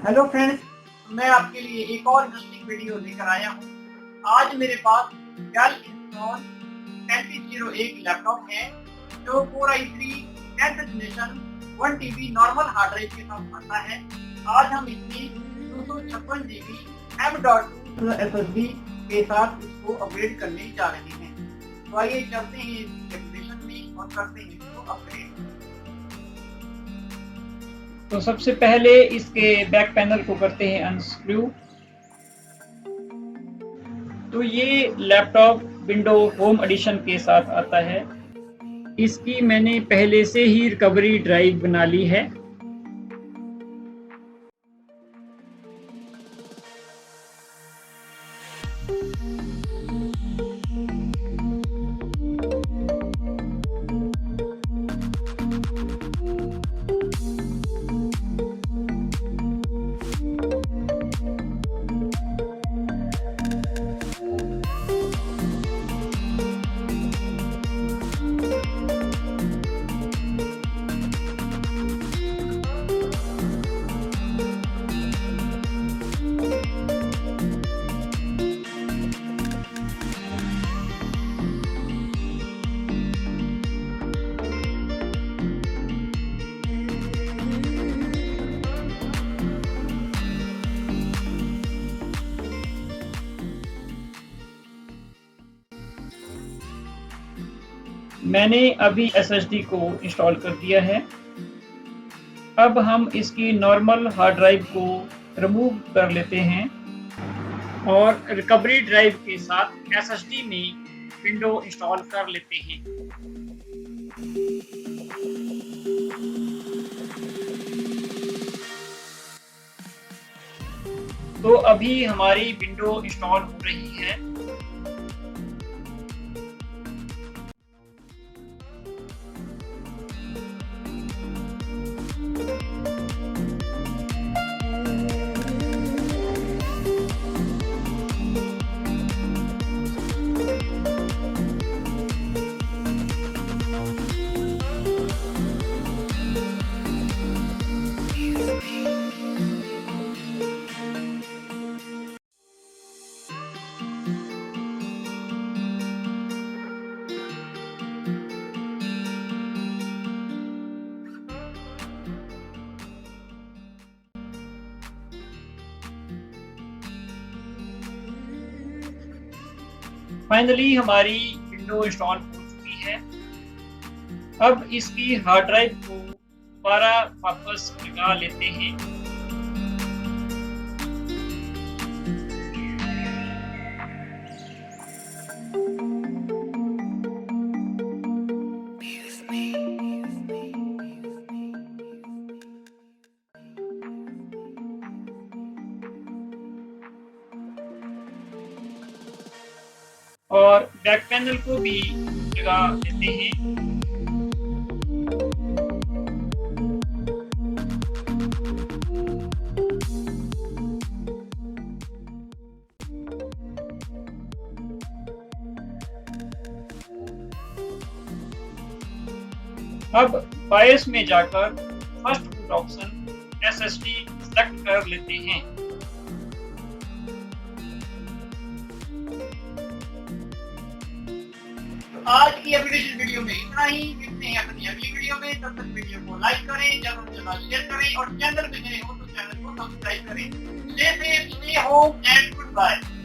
Hello friends, मैं आपके लिए एक और इंटरेस्टिंग वीडियो लेकर आया हूँ। आज मेरे पास डेल इंस्टॉल 3301 लैपटॉप है जो Core i3 10th generation 1 TB normal hard drive के साथ आता है। आज हम इसमें 256 GB M.2 SSD के साथ इसको अपग्रेड करने जा रहे हैं। तो आइए चलते हैं इस एप्लीकेशन में और करते हैं इसको अपग्रेड। तो सबसे पहले इसके बैक पैनल को करते हैं अनस्क्रू। तो ये लैपटॉप विंडो होम एडिशन के साथ आता है। इसकी मैंने पहले से ही रिकवरी ड्राइव बना ली है। मैंने अभी SSD को इंस्टॉल कर दिया है। अब हम इसकी नॉर्मल हार्ड ड्राइव को रिमूव कर लेते हैं और रिकवरी ड्राइव के साथ SSD में विंडो इंस्टॉल कर लेते हैं। तो अभी हमारी विंडो इंस्टॉल हो रही है। फाइनली हमारी विंडो इंस्टॉल हो चुकी है। अब इसकी हार्ड ड्राइव को दोबारा वापस लगा लेते हैं। और बैक पैनल को भी लगा देते हैं। अब बायस में जाकर first boot option SSD select कर लेते हैं। आज की अपडेटेड वीडियो में इतना ही। मिलते हैं अपनी अगली वीडियो में। तब तक वीडियो को लाइक करें, ज्यादा शेयर करें और चैनल पे नए हो तो चैनल को सब्सक्राइब करें। Stay safe, stay home and good bye.